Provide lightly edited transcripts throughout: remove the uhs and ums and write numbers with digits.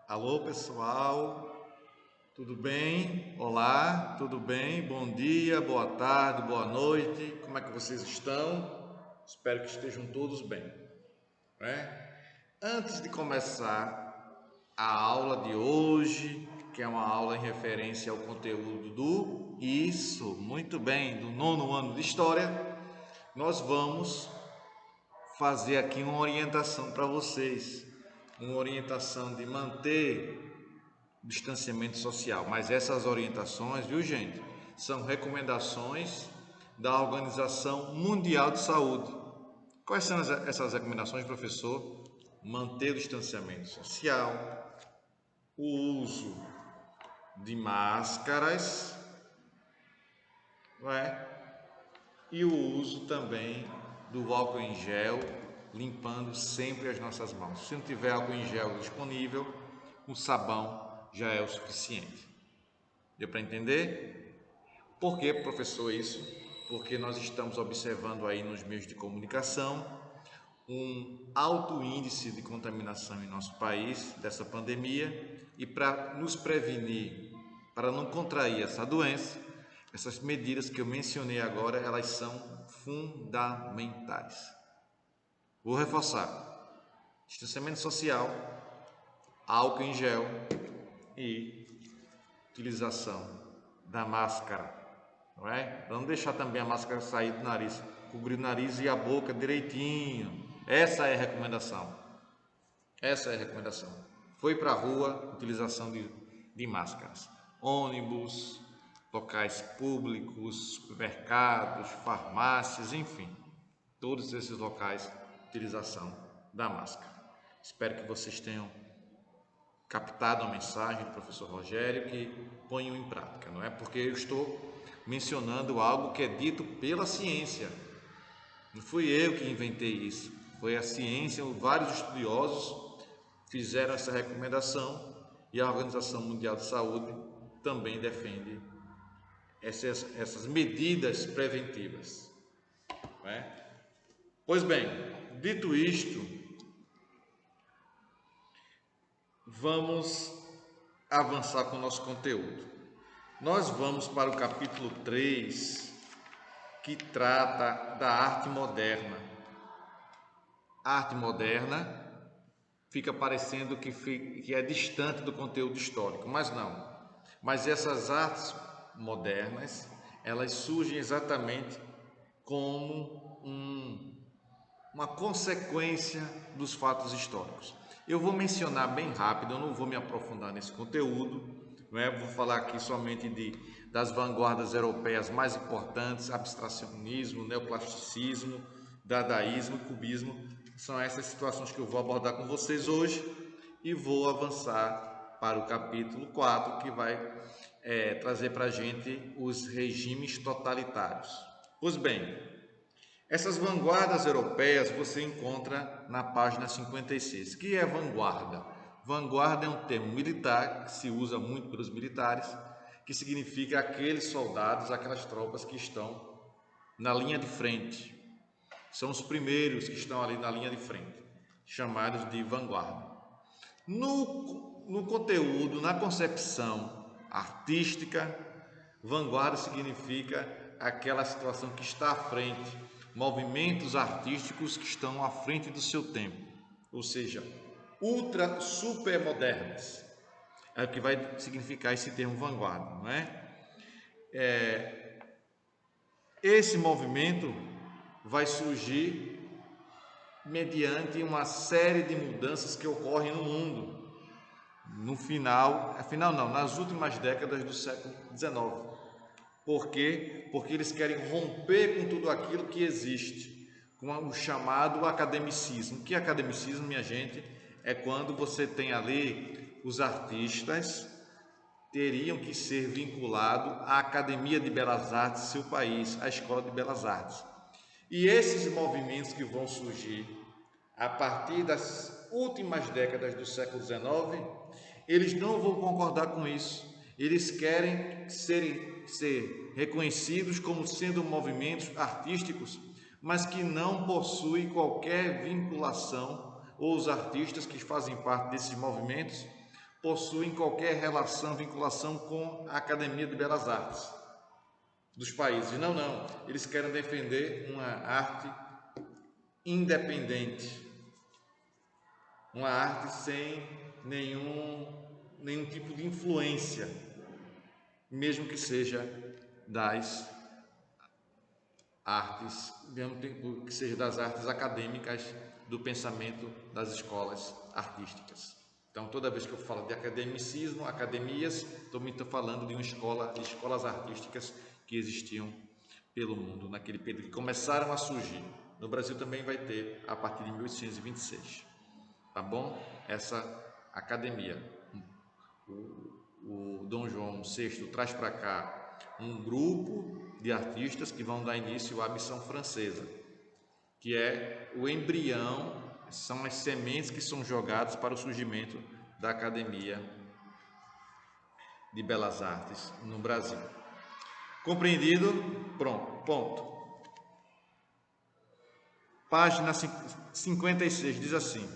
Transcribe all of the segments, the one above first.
Alô, pessoal, tudo bem? Olá, tudo bem? Bom dia, boa tarde, boa noite. Como é que vocês estão? Espero que estejam todos bem, né? Antes de começar a aula de hoje, que é uma aula em referência ao conteúdo muito bem, do nono ano de História, nós vamos fazer aqui uma orientação para vocês, uma orientação de manter distanciamento social, mas essas orientações, viu gente, são recomendações da Organização Mundial de Saúde. Quais são essas recomendações, professor? Manter o distanciamento social, o uso de máscaras, não é? E o uso também do álcool em gel, limpando sempre as nossas mãos. Se não tiver álcool em gel disponível, o sabão já é o suficiente. Deu para entender? Por que, professor, isso? Porque nós estamos observando aí nos meios de comunicação um alto índice de contaminação em nosso país dessa pandemia, e para nos prevenir, para não contrair essa doença, essas medidas que eu mencionei agora, elas são fundamentais. Vou reforçar: distanciamento social, álcool em gel e utilização da máscara, não é? Para não deixar também a máscara sair do nariz, cobrir o nariz e a boca direitinho. Essa é a recomendação. Essa é a recomendação. Foi para a rua, utilização de máscaras. Ônibus, locais públicos, supermercados, farmácias, enfim, todos esses locais, utilização da máscara. Espero que vocês tenham captado a mensagem do professor Rogério, que ponham em prática, não é? Porque eu estou mencionando algo que é dito pela ciência. Não fui eu que inventei isso, foi a ciência. Vários estudiosos fizeram essa recomendação e a Organização Mundial de Saúde também defende essas medidas preventivas, não é? Pois bem, dito isto, vamos avançar com o nosso conteúdo. Nós vamos para o capítulo 3, que trata da arte moderna. A arte moderna fica parecendo que é distante do conteúdo histórico, mas não. Mas essas artes modernas, elas surgem exatamente como uma consequência dos fatos históricos. Eu vou mencionar bem rápido, eu não vou me aprofundar nesse conteúdo, não é? Vou falar aqui somente das vanguardas europeias mais importantes: abstracionismo, neoplasticismo, dadaísmo, cubismo. São essas situações que eu vou abordar com vocês hoje, e vou avançar para o capítulo 4, que vai trazer para a gente os regimes totalitários. Pois bem, essas vanguardas europeias você encontra na página 56. O que é vanguarda? Vanguarda é um termo militar que se usa muito pelos militares, que significa aqueles soldados, aquelas tropas que estão na linha de frente. São os primeiros que estão ali na linha de frente, chamados de vanguarda. No conteúdo, na concepção artística, vanguarda significa aquela situação que está à frente, movimentos artísticos que estão à frente do seu tempo, ou seja, ultra super modernas. É o que vai significar esse termo vanguarda, não é? Esse movimento vai surgir mediante uma série de mudanças que ocorrem no mundo nas últimas décadas do século XIX. Por quê? Porque eles querem romper com tudo aquilo que existe, com o chamado academicismo. Que academicismo, minha gente, é quando você tem ali os artistas teriam que ser vinculados à Academia de Belas Artes do seu país, à Escola de Belas Artes. E esses movimentos que vão surgir a partir das últimas décadas do século XIX, eles não vão concordar com isso. Eles querem ser reconhecidos como sendo movimentos artísticos, mas que não possuem qualquer vinculação, ou os artistas que fazem parte desses movimentos possuem qualquer relação, vinculação com a Academia de Belas Artes dos países. Não, eles querem defender uma arte independente, uma arte sem nenhum tipo de influência, mesmo que seja das artes, mesmo que seja das artes acadêmicas do pensamento das escolas artísticas. Então, toda vez que eu falo de academicismo, academias, também estou falando de uma escola, de escolas artísticas que existiam pelo mundo naquele período, que começaram a surgir. No Brasil também vai ter a partir de 1826, tá bom? Essa academia. O Dom João VI traz para cá um grupo de artistas que vão dar início à missão francesa, que é o embrião, são as sementes que são jogadas para o surgimento da Academia de Belas Artes no Brasil. Compreendido? Pronto, ponto. Página 56 diz assim: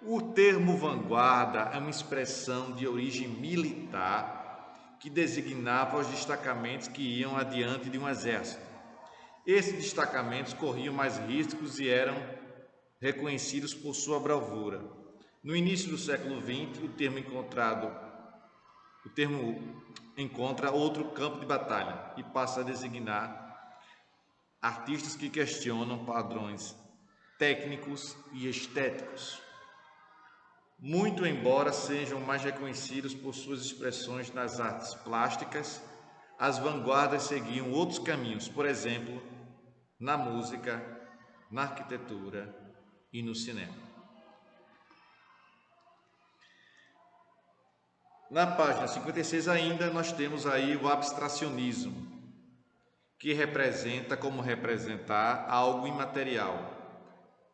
o termo vanguarda é uma expressão de origem militar que designava os destacamentos que iam adiante de um exército. Esses destacamentos corriam mais riscos e eram reconhecidos por sua bravura. No início do século XX, o termo encontra outro campo de batalha e passa a designar artistas que questionam padrões técnicos e estéticos. Muito embora sejam mais reconhecidos por suas expressões nas artes plásticas, as vanguardas seguiam outros caminhos, por exemplo, na música, na arquitetura e no cinema. Na página 56 ainda nós temos aí o abstracionismo, que representa como representar algo imaterial.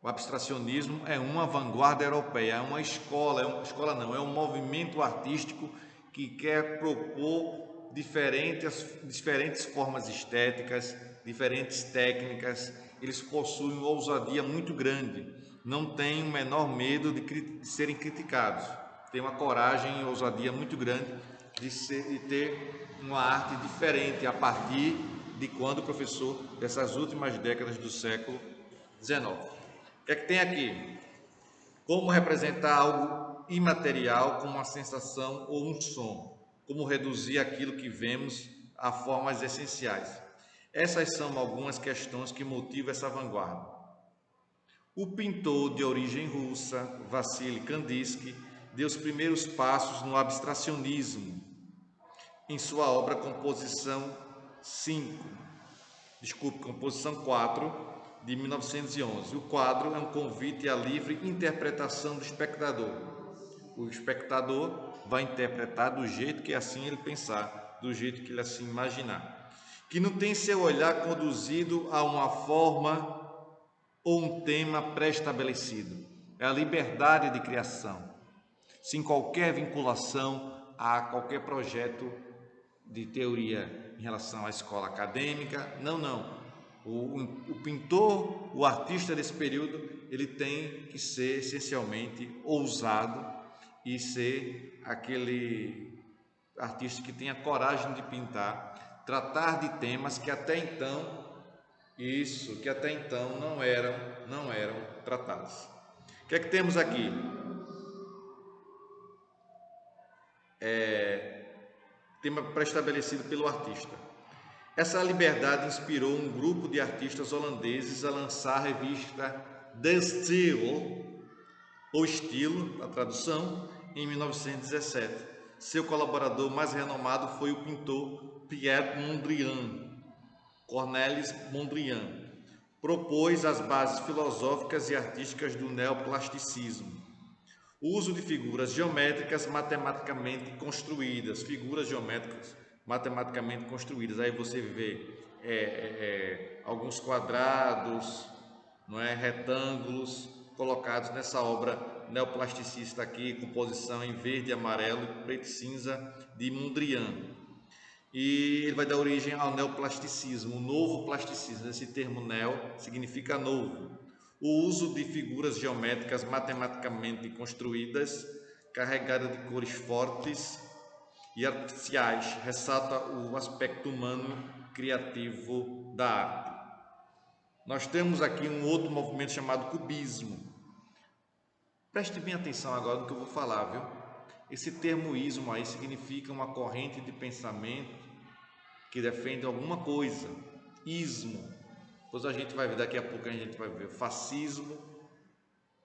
O abstracionismo é uma vanguarda europeia, é uma escola, é um movimento artístico que quer propor diferentes formas estéticas, diferentes técnicas. Eles possuem uma ousadia muito grande, não têm o menor medo de serem criticados, têm uma coragem e ousadia muito grande de ter uma arte diferente a partir de quando o professor, dessas últimas décadas do século XIX. O que é que tem aqui? Como representar algo imaterial com uma sensação ou um som? Como reduzir aquilo que vemos a formas essenciais? Essas são algumas questões que motivam essa vanguarda. O pintor de origem russa, Vassily Kandinsky, deu os primeiros passos no abstracionismo em sua obra Composição 4, de 1911. O quadro é um convite à livre interpretação do espectador. O espectador vai interpretar do jeito que assim ele pensar, do jeito que ele assim imaginar. Que não tem seu olhar conduzido a uma forma ou um tema pré-estabelecido. É a liberdade de criação, sem qualquer vinculação a qualquer projeto de teoria em relação à escola acadêmica. Não. O pintor, o artista desse período, ele tem que ser essencialmente ousado e ser aquele artista que tenha coragem de pintar, tratar de temas que até então não eram tratados. O que é que temos aqui? Tema pré-estabelecido pelo artista. Essa liberdade inspirou um grupo de artistas holandeses a lançar a revista The Stijl, ou Estilo, a tradução, em 1917. Seu colaborador mais renomado foi o pintor Pierre Mondrian. Cornelis Mondrian propôs as bases filosóficas e artísticas do neoplasticismo. O uso de figuras geométricas matematicamente construídas, aí você vê alguns quadrados, retângulos colocados nessa obra neoplasticista aqui, composição em verde, amarelo, preto e cinza de Mondrian. E ele vai dar origem ao neoplasticismo, o novo plasticismo. Esse termo neo significa novo. O uso de figuras geométricas matematicamente construídas carregada de cores fortes e artificiais, ressalta o aspecto humano criativo da arte. Nós temos aqui um outro movimento chamado cubismo. Preste bem atenção agora no que eu vou falar, viu? Esse termo ismo aí significa uma corrente de pensamento que defende alguma coisa. Ismo. Depois a gente vai ver, daqui a pouco a gente vai ver fascismo,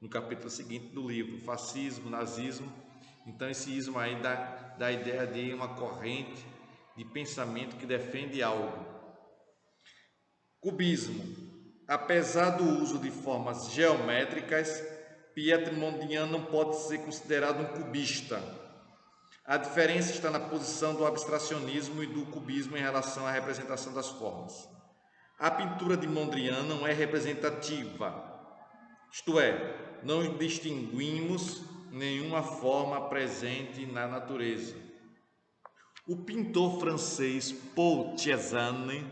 no capítulo seguinte do livro, fascismo, nazismo. Então esse ismo aí dá a ideia de uma corrente de pensamento que defende algo. Cubismo. Apesar do uso de formas geométricas, Pietro Mondrian não pode ser considerado um cubista. A diferença está na posição do abstracionismo e do cubismo em relação à representação das formas. A pintura de Mondrian não é representativa, isto é, não distinguimos nenhuma forma presente na natureza. O pintor francês Paul Cézanne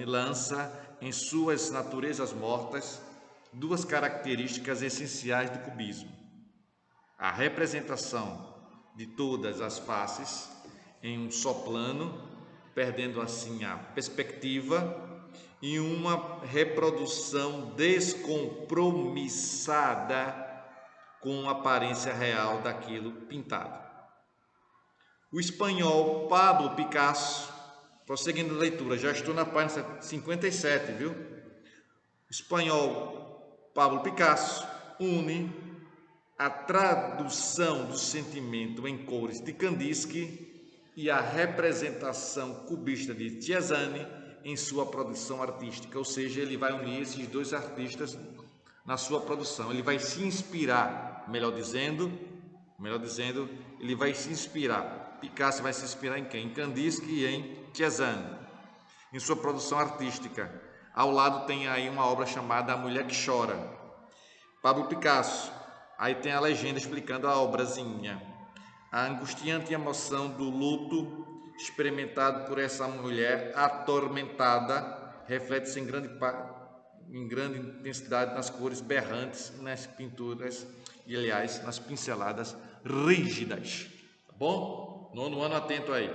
lança em suas Naturezas Mortas duas características essenciais do cubismo: a representação de todas as faces em um só plano, perdendo assim a perspectiva, e uma reprodução descompromissada com a aparência real daquilo pintado. O espanhol Pablo Picasso, prosseguindo a leitura, já estou na página 57, viu? O espanhol Pablo Picasso une a tradução do sentimento em cores de Kandinsky e a representação cubista de Cézanne em sua produção artística, ou seja, ele vai unir esses dois artistas na sua produção. Ele vai se inspirar, melhor dizendo, ele vai se inspirar. Picasso vai se inspirar em quem? Em Kandinsky e em Cézanne, em sua produção artística. Ao lado tem aí uma obra chamada A Mulher que Chora. Pablo Picasso, aí tem a legenda explicando a obrazinha. A angustiante emoção do luto experimentado por essa mulher atormentada reflete-se em grande intensidade nas cores berrantes, nas pinturas e, aliás, nas pinceladas rígidas. Tá bom? Nono ano, atento aí.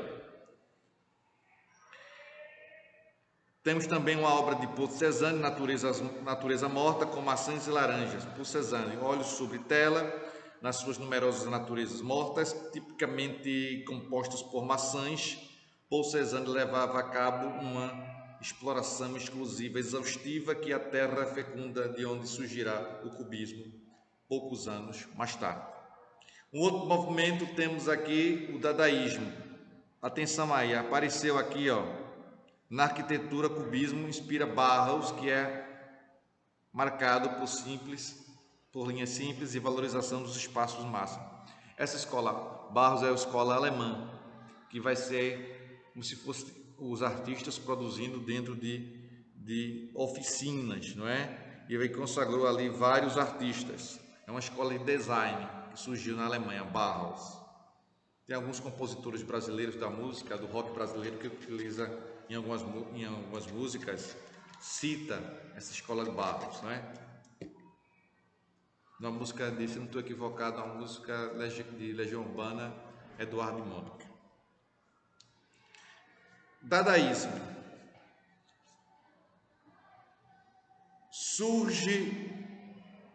Temos também uma obra de Paul Cézanne, Natureza Morta, com maçãs e laranjas. Paul Cézanne, olhos sobre tela, nas suas numerosas naturezas mortas, tipicamente compostas por maçãs. Paul Cézanne levava a cabo uma exploração exclusiva, exaustiva, que a terra fecunda de onde surgirá o cubismo, poucos anos mais tarde. Um outro movimento temos aqui o dadaísmo. Atenção aí, apareceu aqui, ó, na arquitetura, cubismo inspira Bauhaus, que é marcado por linhas simples e valorização dos espaços máximos. Essa escola, Bauhaus, é a escola alemã, que vai ser como se fosse os artistas produzindo dentro de oficinas, não é? E ele consagrou ali vários artistas. É uma escola de design que surgiu na Alemanha, Bauhaus. Tem alguns compositores brasileiros da música, do rock brasileiro, que utiliza em algumas músicas, cita essa escola de Bauhaus, não é? Na música de, se não estou equivocado, uma música de Legião Urbana, Eduardo e Mônica. Dadaísmo surge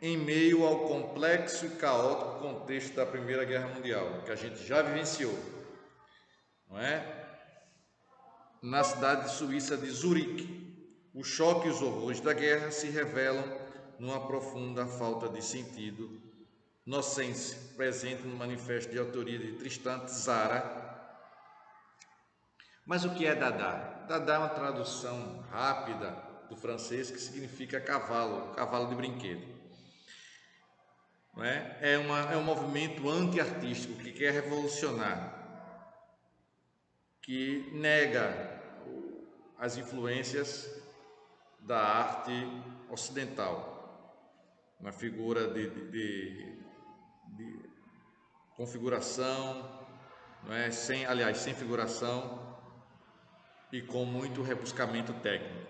em meio ao complexo e caótico contexto da Primeira Guerra Mundial, que a gente já vivenciou, não é? Na cidade suíça de Zurique, o choque e os horrores da guerra se revelam numa profunda falta de sentido nonsense, presente no manifesto de autoria de Tristan Tzara. Mas o que é Dada? Dada é uma tradução rápida do francês que significa cavalo, cavalo de brinquedo. Não é? É um movimento anti-artístico que quer revolucionar, que nega as influências da arte ocidental, uma figura de configuração, não é? sem figuração e com muito rebuscamento técnico.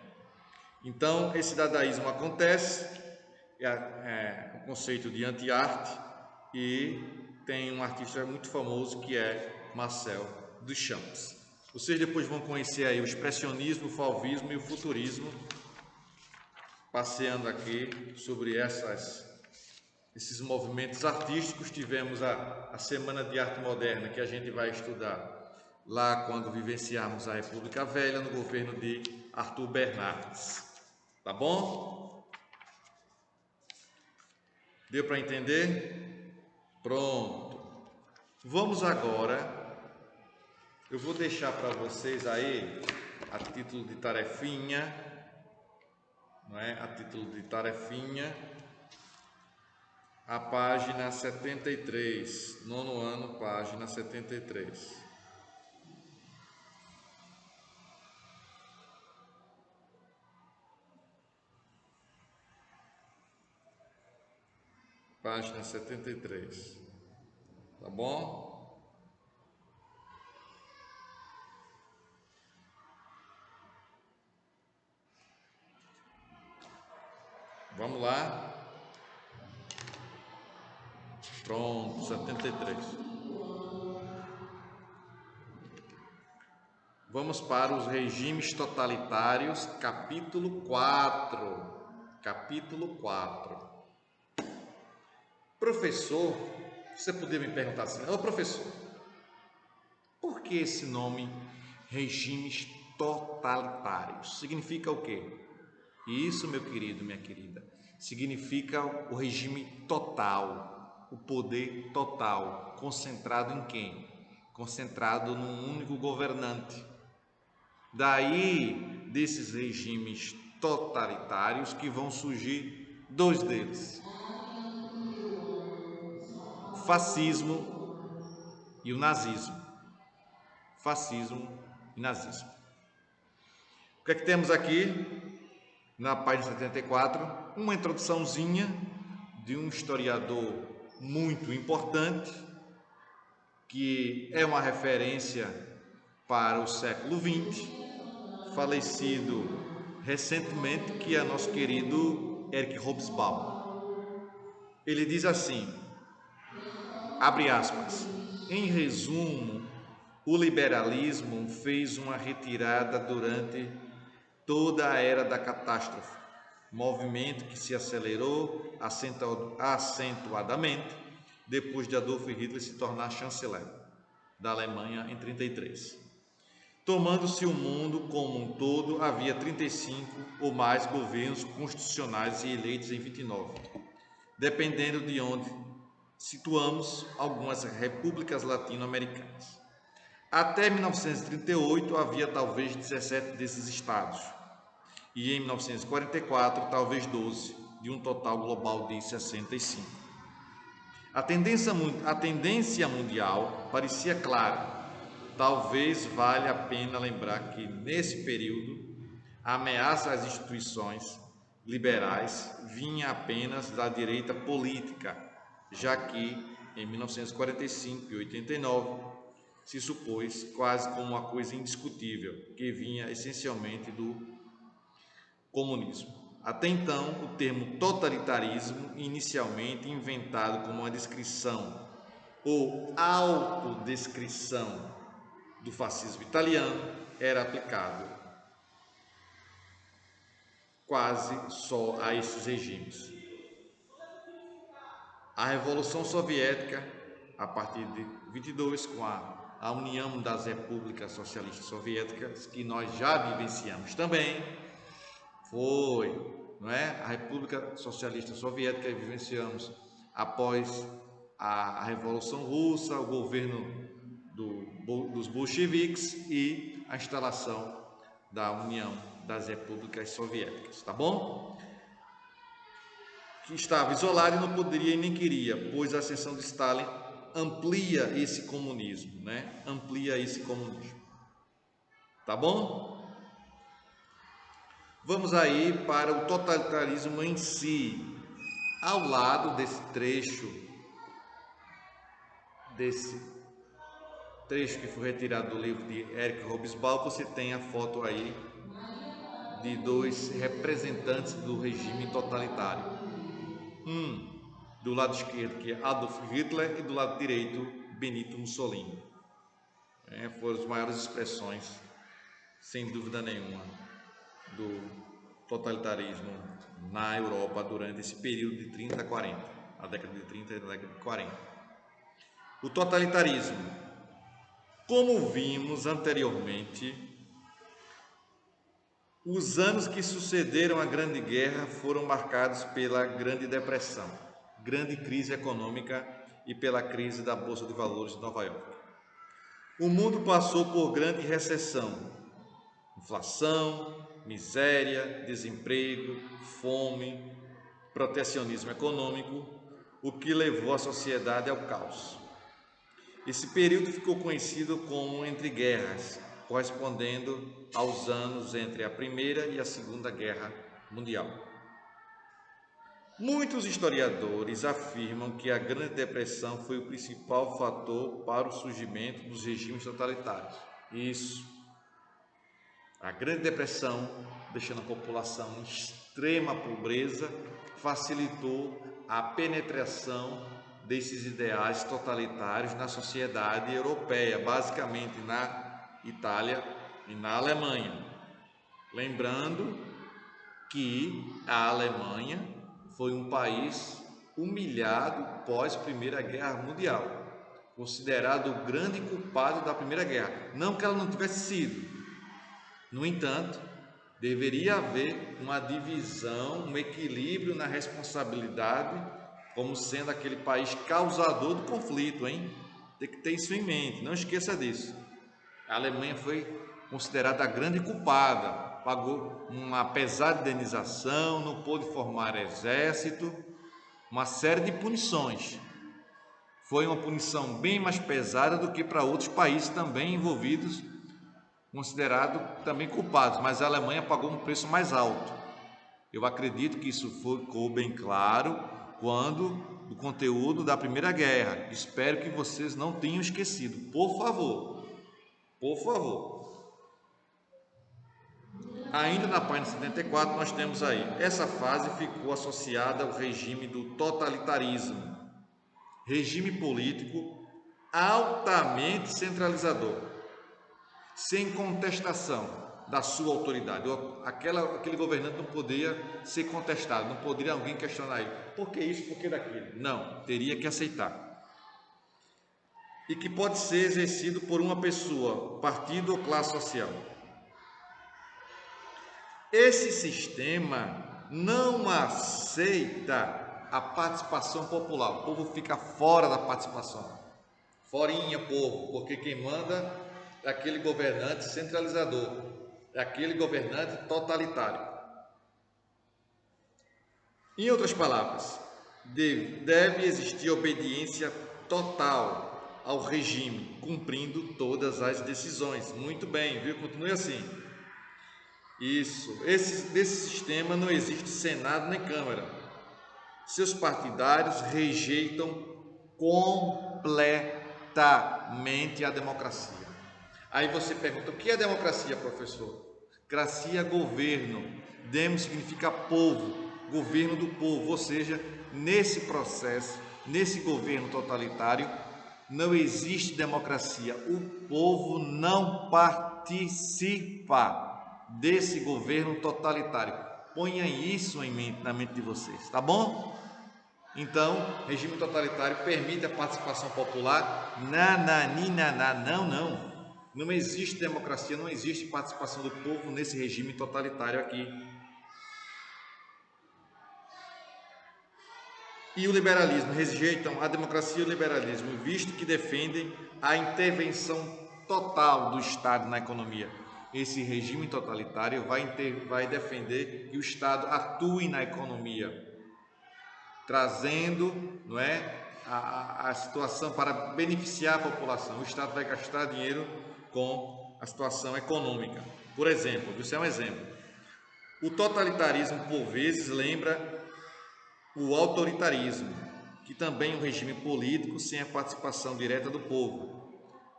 Então, esse dadaísmo acontece, o conceito de anti-arte, e tem um artista muito famoso que é Marcel Duchamp. Vocês depois vão conhecer aí o expressionismo, o fauvismo e o futurismo, passeando aqui sobre esses movimentos artísticos. Tivemos a Semana de Arte Moderna, que a gente vai estudar lá quando vivenciarmos a República Velha, no governo de Arthur Bernardes. Tá bom? Deu para entender? Pronto. Vamos agora, eu vou deixar para vocês aí, a título de tarefinha, não é? A título de tarefinha, a página 73, nono ano, página 73. Página 73. Tá bom? Vamos lá. Pronto, 73. Vamos para os regimes totalitários, capítulo 4. Capítulo 4. Professor, você poderia me perguntar assim: ô professor, por que esse nome regimes totalitários? Significa o quê? Isso, meu querido, minha querida, significa o regime total, o poder total, concentrado em quem? Concentrado num único governante. Daí, desses regimes totalitários, que vão surgir dois deles: o fascismo e o nazismo. Fascismo e nazismo. O que é que temos aqui? Na página 74, uma introduçãozinha de um historiador muito importante, que é uma referência para o século XX, falecido recentemente, que é nosso querido Erich Hobsbawm. Ele diz assim, abre aspas, em resumo, o liberalismo fez uma retirada durante toda a era da catástrofe, movimento que se acelerou acentuadamente depois de Adolf Hitler se tornar chanceler da Alemanha em 1933. Tomando-se o mundo como um todo, havia 35 ou mais governos constitucionais e eleitos em 29, dependendo de onde situamos algumas repúblicas latino-americanas. Até 1938 havia talvez 17 desses estados, e em 1944 talvez 12, de um total global de 65. A tendência mundial parecia clara. Talvez valha a pena lembrar que nesse período a ameaça às instituições liberais vinha apenas da direita política, já que em 1945 e 89 se supôs quase como uma coisa indiscutível, que vinha essencialmente do comunismo. Até então, o termo totalitarismo, inicialmente inventado como uma descrição ou autodescrição do fascismo italiano, era aplicado quase só a esses regimes. A Revolução Soviética, a partir de 22, com a União das Repúblicas Socialistas Soviéticas, que nós já vivenciamos também, foi, não é? A República Socialista Soviética que vivenciamos após a Revolução Russa, o governo dos bolcheviques e a instalação da União das Repúblicas Soviéticas, tá bom? Que estava isolado e não poderia e nem queria, pois a ascensão de Stalin amplia esse comunismo, né? Amplia esse comunismo, tá bom? Vamos aí para o totalitarismo em si. Ao lado desse trecho que foi retirado do livro de Erich Hobsbawm, você tem a foto aí de dois representantes do regime totalitário. Um do lado esquerdo, que é Adolf Hitler, e do lado direito, Benito Mussolini. Foram as maiores expressões, sem dúvida nenhuma, do totalitarismo na Europa durante esse período de 30 a 40, a década de 30 e a década de 40. O totalitarismo, como vimos anteriormente, os anos que sucederam a Grande Guerra foram marcados pela Grande Depressão, grande crise econômica e pela crise da Bolsa de Valores de Nova York. O mundo passou por grande recessão, inflação, miséria, desemprego, fome, protecionismo econômico, o que levou a sociedade ao caos. Esse período ficou conhecido como Entre Guerras, correspondendo aos anos entre a Primeira e a Segunda Guerra Mundial. Muitos historiadores afirmam que a Grande Depressão foi o principal fator para o surgimento dos regimes totalitários. Isso. A Grande Depressão, deixando a população em extrema pobreza, facilitou a penetração desses ideais totalitários na sociedade europeia, basicamente na Itália e na Alemanha. Lembrando que a Alemanha foi um país humilhado pós Primeira Guerra Mundial, considerado o grande culpado da Primeira Guerra. Não que ela não tivesse sido. No entanto, deveria haver uma divisão, um equilíbrio na responsabilidade, como sendo aquele país causador do conflito, hein? Tem que ter isso em mente, não esqueça disso. A Alemanha foi considerada a grande culpada, pagou uma pesada indenização, não pôde formar exército, uma série de punições. Foi uma punição bem mais pesada do que para outros países também envolvidos, considerados também culpados, mas a Alemanha pagou um preço mais alto. Eu acredito que isso ficou bem claro quando do conteúdo da Primeira Guerra. Espero que vocês não tenham esquecido, por favor. Por favor. Ainda na página 74 nós temos aí, essa fase ficou associada ao regime do totalitarismo, regime político altamente centralizador, sem contestação da sua autoridade. Aquele governante não poderia ser contestado, não poderia alguém questionar ele. Por que isso, por que daquilo? Não, teria que aceitar. E que pode ser exercido por uma pessoa, partido ou classe social. Esse sistema não aceita a participação popular. O povo fica fora da participação. Forinha, povo, porque quem manda é aquele governante centralizador, é aquele governante totalitário. Em outras palavras, deve existir obediência total ao regime, cumprindo todas as decisões. Muito bem, viu? Continue assim. Isso. Desse sistema não existe Senado nem Câmara. Seus partidários rejeitam completamente a democracia. Aí você pergunta, o que é democracia, professor? Democracia é governo. Demos significa povo, governo do povo. Ou seja, nesse processo, nesse governo totalitário, não existe democracia. O povo não participa desse governo totalitário. Ponha isso em mente, na mente de vocês, tá bom? Então, regime totalitário permite a participação popular? Não. Não existe democracia, não existe participação do povo nesse regime totalitário aqui. E o liberalismo, rejeitam a democracia e o liberalismo, visto que defendem a intervenção total do Estado na economia. Esse regime totalitário vai defender que o Estado atue na economia, trazendo, não é, a situação para beneficiar a população. O Estado vai gastar dinheiro com a situação econômica. Por exemplo, isso é um exemplo. O totalitarismo, por vezes, lembra o autoritarismo, que também é um regime político sem a participação direta do povo,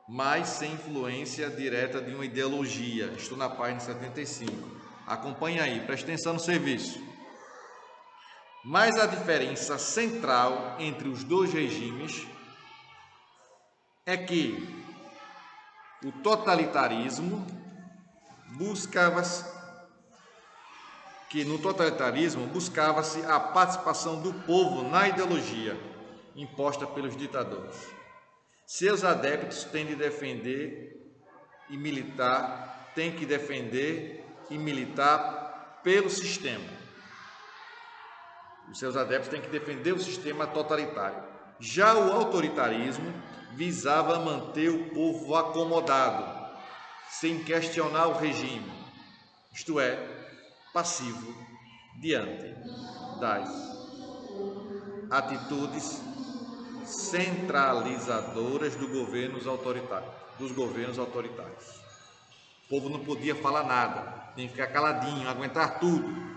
mas sem influência direta de uma ideologia. Estou na página 75. Acompanhe aí, preste atenção no serviço. Mas a diferença central entre os dois regimes é que o totalitarismo buscava-se a participação do povo na ideologia imposta pelos ditadores. Seus adeptos têm que defender e militar pelo sistema. Os seus adeptos têm que defender o sistema totalitário. Já o autoritarismo visava manter o povo acomodado, sem questionar o regime, isto é, passivo diante das atitudes centralizadoras dos governos autoritários. O povo não podia falar nada, tem que ficar caladinho, aguentar tudo.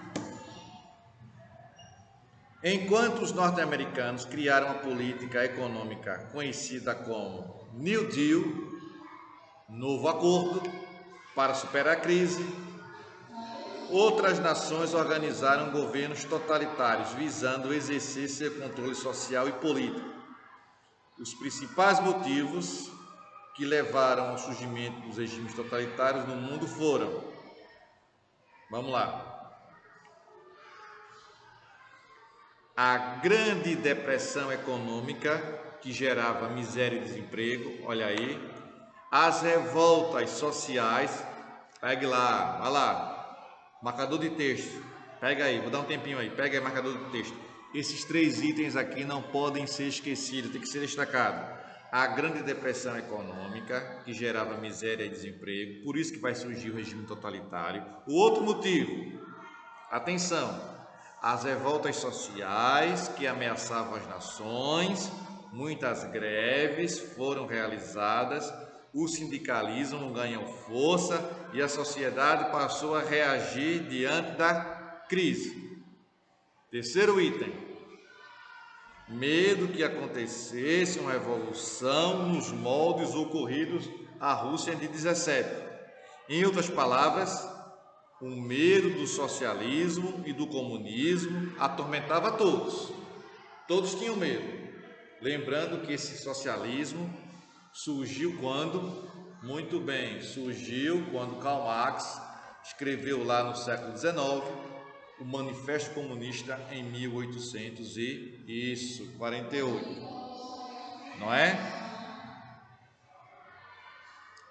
Enquanto os norte-americanos criaram a política econômica conhecida como New Deal, novo acordo, para superar a crise, outras nações organizaram governos totalitários, visando exercer seu controle social e político. Os principais motivos que levaram ao surgimento dos regimes totalitários no mundo foram, vamos lá, a Grande Depressão Econômica, que gerava miséria e desemprego, olha aí, as revoltas sociais, pegue lá, vai lá, marcador de texto, pega aí, vou dar um tempinho aí, pega aí marcador de texto. Esses 3 itens aqui não podem ser esquecidos, tem que ser destacado. A Grande Depressão Econômica, que gerava miséria e desemprego, por isso que vai surgir o regime totalitário. O outro motivo, atenção, as revoltas sociais que ameaçavam as nações, muitas greves foram realizadas, o sindicalismo ganhou força e a sociedade passou a reagir diante da crise. Terceiro item, medo que acontecesse uma revolução nos moldes ocorridos à Rússia de 17. Em outras palavras, o medo do socialismo e do comunismo atormentava todos. Todos tinham medo. Lembrando que esse socialismo surgiu quando? Muito bem, surgiu quando Karl Marx escreveu lá no século XIX o Manifesto Comunista em 1848. Não é?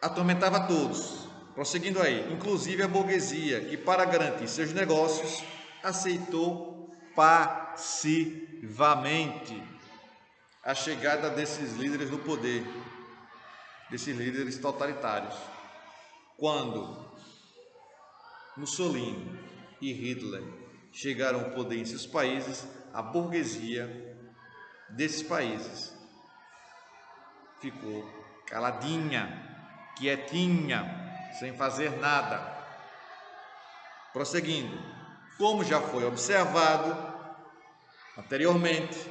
Atormentava todos. Prosseguindo aí, inclusive a burguesia, que para garantir seus negócios, aceitou passivamente a chegada desses líderes no poder, desses líderes totalitários. Quando Mussolini e Hitler chegaram ao poder em seus países, a burguesia desses países ficou caladinha, quietinha, sem fazer nada. Prosseguindo, como já foi observado anteriormente,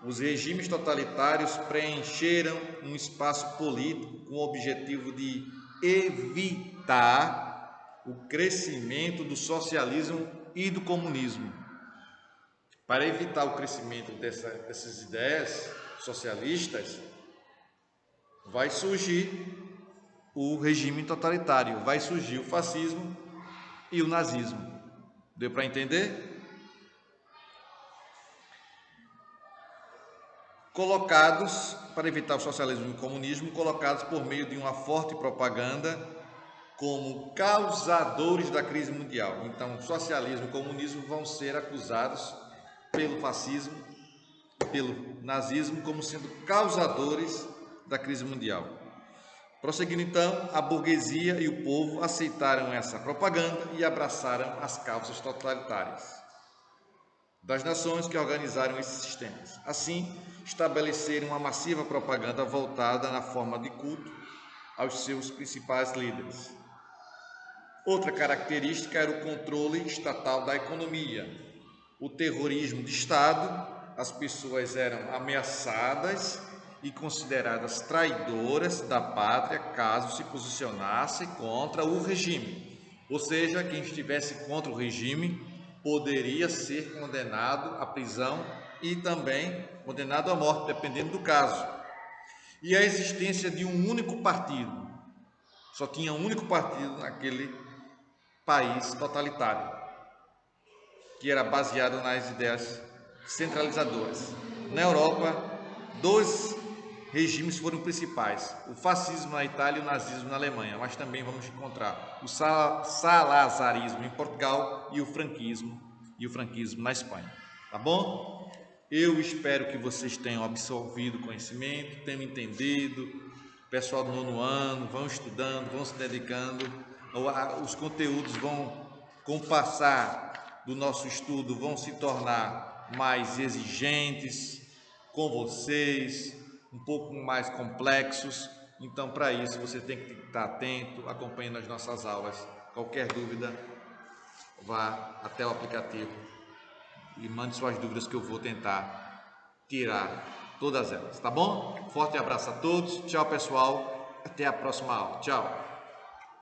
os regimes totalitários preencheram um espaço político com o objetivo de evitar o crescimento do socialismo e do comunismo. Para evitar o crescimento dessas ideias socialistas, vai surgir o regime totalitário, vai surgir o fascismo e o nazismo. Deu para entender? Colocados, para evitar o socialismo e o comunismo, colocados por meio de uma forte propaganda como causadores da crise mundial. Então, o socialismo e o comunismo vão ser acusados pelo fascismo, pelo nazismo, como sendo causadores da crise mundial. Prosseguindo então, a burguesia e o povo aceitaram essa propaganda e abraçaram as causas totalitárias das nações que organizaram esses sistemas. Assim, estabeleceram uma massiva propaganda voltada na forma de culto aos seus principais líderes. Outra característica era o controle estatal da economia. O terrorismo de Estado, as pessoas eram ameaçadas e consideradas traidoras da pátria caso se posicionasse contra o regime. Ou seja, quem estivesse contra o regime poderia ser condenado à prisão e também condenado à morte, dependendo do caso. E a existência de um único partido, só tinha um único partido naquele país totalitário, que era baseado nas ideias centralizadoras. Na Europa, dois regimes foram principais: o fascismo na Itália e o nazismo na Alemanha, mas também vamos encontrar o salazarismo em Portugal e o franquismo na Espanha. Tá bom? Eu espero que vocês tenham absorvido conhecimento, tenham entendido. O pessoal do 9º ano vão estudando, vão se dedicando. Os conteúdos vão, com o passar do nosso estudo, vão se tornar mais exigentes com vocês, um pouco mais complexos. Então, para isso, você tem que estar atento, acompanhando as nossas aulas. Qualquer dúvida, vá até o aplicativo e mande suas dúvidas que eu vou tentar tirar todas elas, tá bom? Forte abraço a todos, tchau pessoal, até a próxima aula, tchau!